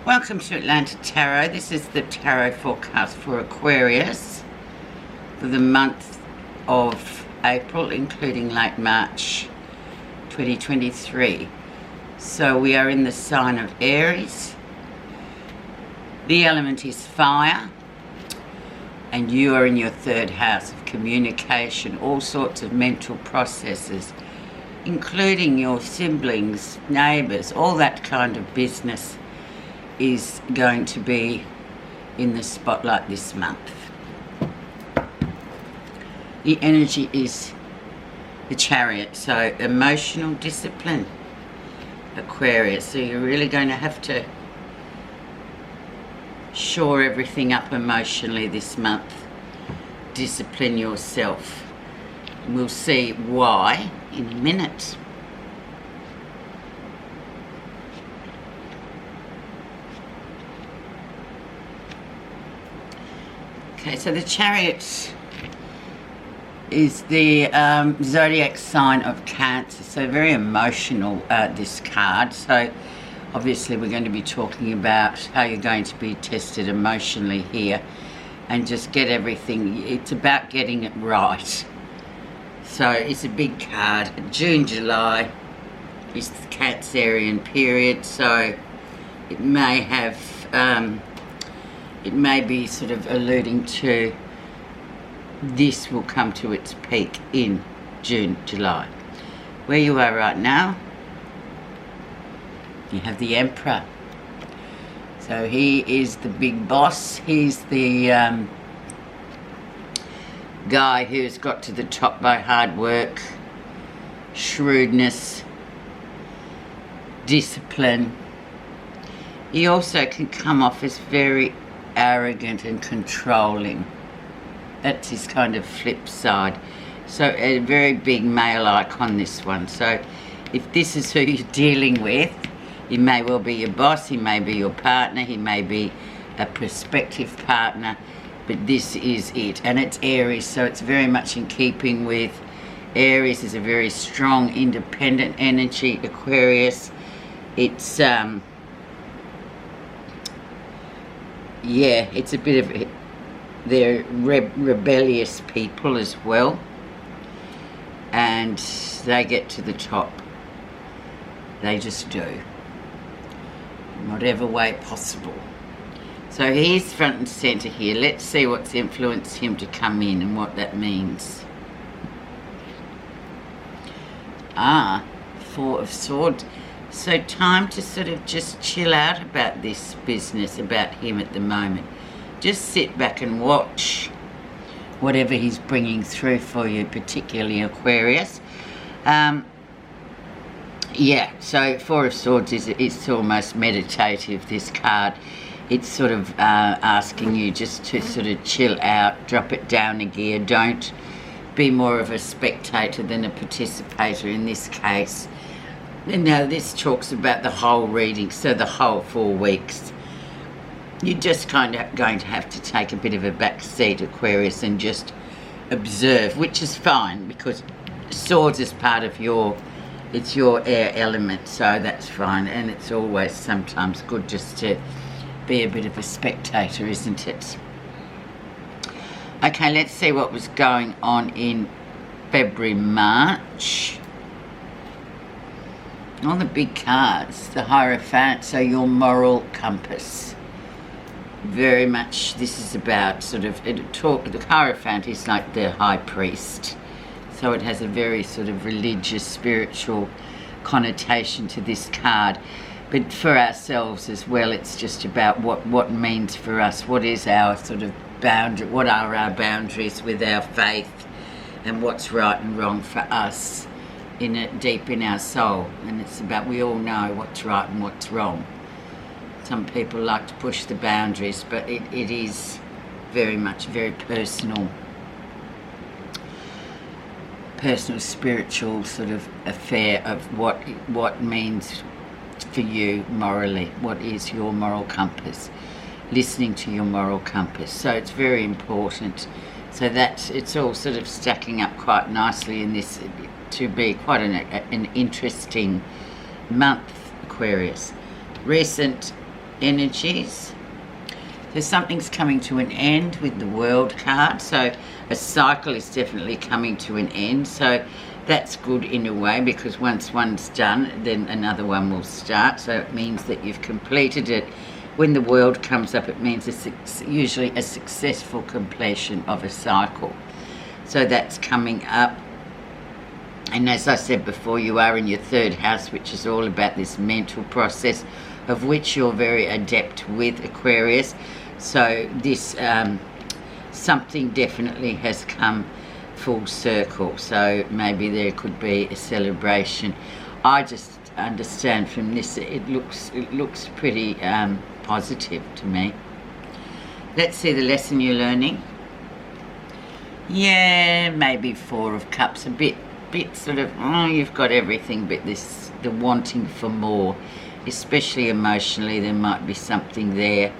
Welcome to Atlanta Tarot. This is the tarot forecast for Aquarius for the month of April, including late March 2023. So we are in the sign of Aries. The element is fire, and you are in your third house of communication, all sorts of mental processes, including your siblings, neighbours, all that kind of business is going to be in the spotlight this month. The energy is the Chariot, so emotional discipline, Aquarius. So you're really going to have to shore everything up emotionally this month. Discipline yourself. We'll see why in a minute. Okay, so the Chariot is the zodiac sign of Cancer, so very emotional, this card. So obviously we're going to be talking about how you're going to be tested emotionally here and just get everything. It's about getting it right. So it's a big card. June, July is the Cancerian period, so it may have it may be sort of alluding to this will come to its peak in June, July. Where you are right now, you have the Emperor. So he is the big boss. He's the guy who's got to the top by hard work, shrewdness, discipline. He also can come off as very arrogant and controlling. That's his kind of flip side. So a very big male icon, this one. So if this is who you're dealing with, he may well be your boss, he may be your partner, he may be a prospective partner, but this is it. And it's Aries, so it's very much in keeping with Aries. Is a very strong, independent energy, Aquarius. It's yeah, it's a bit of, they're rebellious people as well, and they get to the top. They just do, in whatever way possible. So he's front and centre here. Let's see what's influenced him to come in and what that means. Four of Swords. So time to sort of just chill out about this business, about him at the moment. Just sit back and watch whatever he's bringing through for you, particularly Aquarius. Yeah, so Four of Swords it's almost meditative, this card. It's sort of asking you just to sort of chill out, drop it down a gear. Don't be more of a spectator than a participator in this case. And now this talks about the whole reading, so the whole 4 weeks. You're just kind of going to have to take a bit of a back seat, Aquarius, and just observe, which is fine because swords is part of it's your air element, so that's fine. And it's always sometimes good just to be a bit of a spectator, isn't it? Okay, let's see what was going on in February, March. All the big cards, the Hierophant, so your moral compass. Very much, this is about sort of, the Hierophant is like the high priest. So it has a very sort of religious, spiritual connotation to this card. But for ourselves as well, it's just about what means for us. What is our sort of boundary, what are our boundaries with our faith, and what's right and wrong for us deep in our soul. And it's about, we all know what's right and what's wrong. Some people like to push the boundaries, but it is very much very personal, spiritual sort of affair of what means for you morally. What is your moral compass? Listening to your moral compass. So it's very important. So it's all sort of stacking up quite nicely in this to be quite an interesting month, Aquarius. Recent energies. So something's coming to an end with the World card. So a cycle is definitely coming to an end. So that's good in a way, because once one's done, then another one will start. So it means that you've completed it. When the World comes up, it means it's usually a successful completion of a cycle. So that's coming up. And as I said before, you are in your third house, which is all about this mental process, of which you're very adept with, Aquarius. So this something definitely has come full circle. So maybe there could be a celebration. I just understand from this, it looks pretty positive to me. Let's see the lesson you're learning. Yeah, maybe Four of Cups, a bit sort of, oh, you've got everything, but the wanting for more, especially emotionally. There might be something there.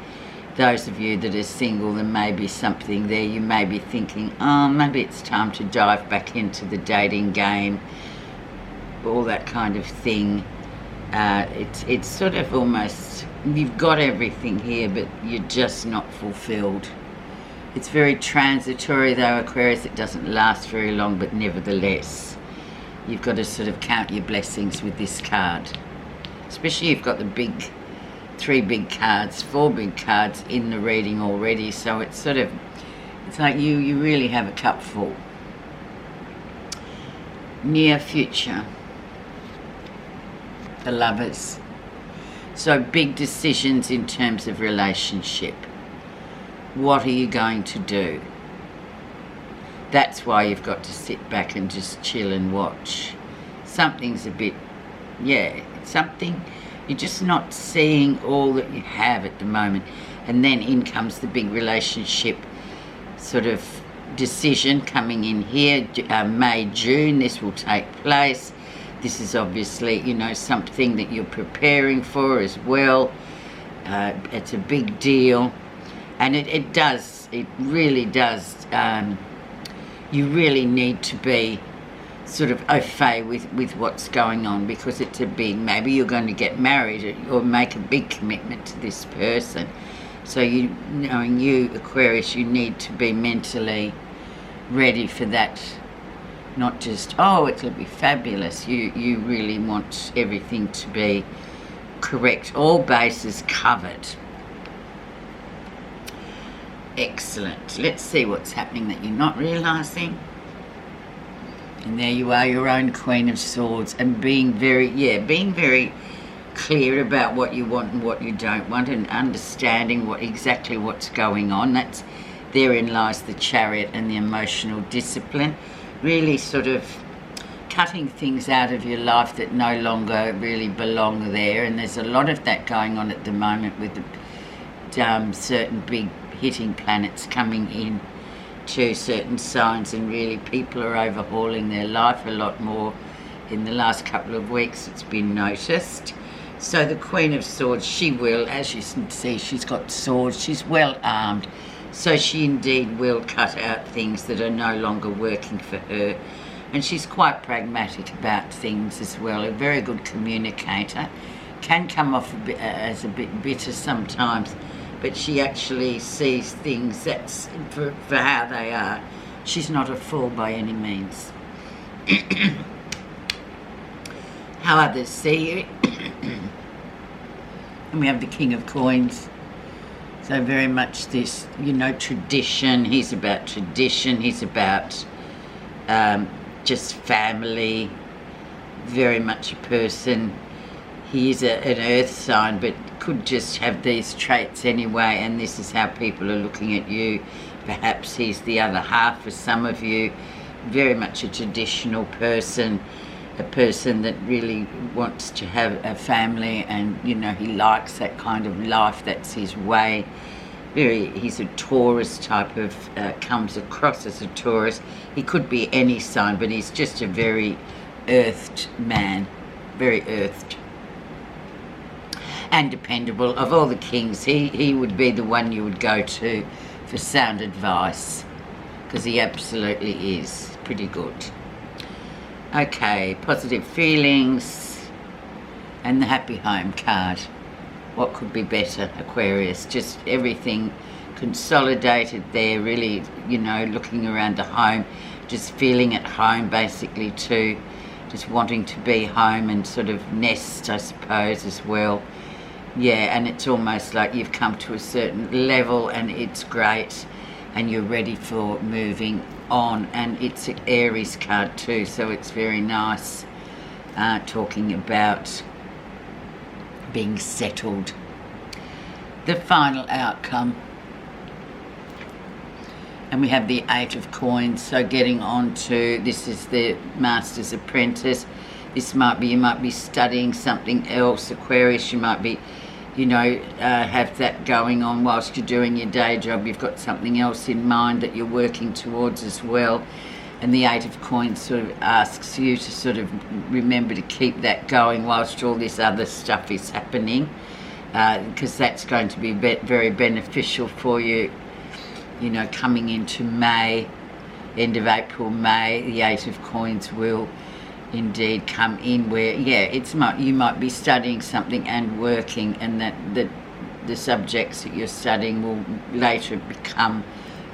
Those of you that are single, there may be something there. You may be thinking, oh, maybe it's time to dive back into the dating game, all that kind of thing. It's sort of almost, you've got everything here, but you're just not fulfilled. It's very transitory though, Aquarius. It doesn't last very long, but nevertheless, you've got to sort of count your blessings with this card. Especially you've got the four big cards in the reading already. So it's sort of, it's like you really have a cup full. Near future. The Lovers. So big decisions in terms of relationship. What are you going to do? That's why you've got to sit back and just chill and watch. Something's a bit, yeah, something, you're just not seeing all that you have at the moment. And then in comes the big relationship sort of decision coming in here, May, June, this will take place. This is obviously, you know, something that you're preparing for as well. It's a big deal. And it really does, you really need to be sort of au fait with what's going on, because it's a big, maybe you're going to get married or make a big commitment to this person. So knowing you, Aquarius, you need to be mentally ready for that. Not just, oh, it'll be fabulous. You really want everything to be correct, all bases covered. Excellent. Let's see what's happening that you're not realising. And there you are, your own Queen of Swords, and being very clear about what you want and what you don't want, and understanding exactly what's going on. Therein lies the Chariot and the emotional discipline. Really sort of cutting things out of your life that no longer really belong there. And there's a lot of that going on at the moment with the certain big hitting planets coming in to certain signs, and really people are overhauling their life a lot more in the last couple of weeks. It's been noticed. So the Queen of Swords, she will, as you can see, she's got swords, she's well armed, so she indeed will cut out things that are no longer working for her. And she's quite pragmatic about things as well, a very good communicator. Can come off as a bit bitter sometimes, but she actually sees things that's for how they are. She's not a fool by any means. How others see you. And we have the King of Coins. So very much this, you know, tradition. He's about tradition. He's about just family. Very much a person. He is an earth sign, but could just have these traits anyway, and this is how people are looking at you. Perhaps he's the other half for some of you. Very much a traditional person, a person that really wants to have a family, and you know, he likes that kind of life. That's his way. He's a Taurus type of, comes across as a Taurus. He could be any sign, but he's just a very earthed man, very earthed and dependable. Of all the kings, he would be the one you would go to for sound advice, because he absolutely is pretty good. Okay, positive feelings and the happy home card. what could be better, Aquarius? Just everything consolidated there, really, you know, looking around the home, just feeling at home basically too, just wanting to be home and sort of nest, I suppose, as well. Yeah, and it's almost like you've come to a certain level and it's great and you're ready for moving on. And it's an Aries card too, so it's very nice, talking about being settled. The final outcome, and we have the 8 of Coins, so getting on to, this is the Master's Apprentice. This might be, you might be studying something else, Aquarius. You might be, you know, have that going on whilst you're doing your day job. You've got something else in mind that you're working towards as well. And the 8 of Coins sort of asks you to sort of remember to keep that going whilst all this other stuff is happening, because that's going to be very beneficial for you. You know, coming into May, end of April, May, the 8 of Coins will indeed come in where, yeah, you might be studying something and working, and that the subjects that you're studying will later become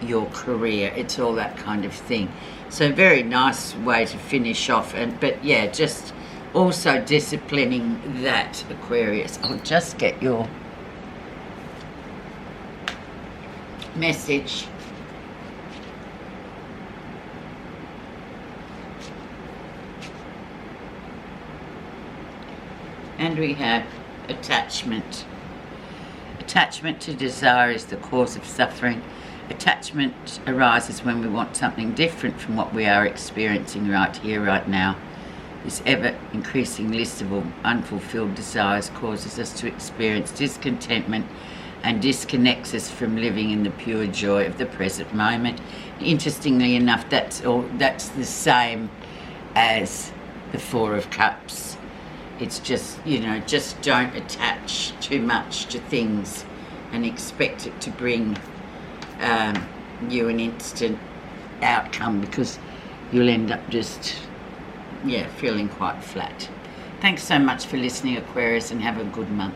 your career. It's all that kind of thing. So very nice way to finish off. But yeah, just also disciplining that, Aquarius. I'll just get your message. And we have attachment. Attachment to desire is the cause of suffering. Attachment arises when we want something different from what we are experiencing right here, right now. This ever-increasing list of unfulfilled desires causes us to experience discontentment and disconnects us from living in the pure joy of the present moment. Interestingly enough, that's the same as the 4 of Cups. It's just, you know, just don't attach too much to things and expect it to bring you an instant outcome, because you'll end up just, yeah, feeling quite flat. Thanks so much for listening, Aquarius, and have a good month.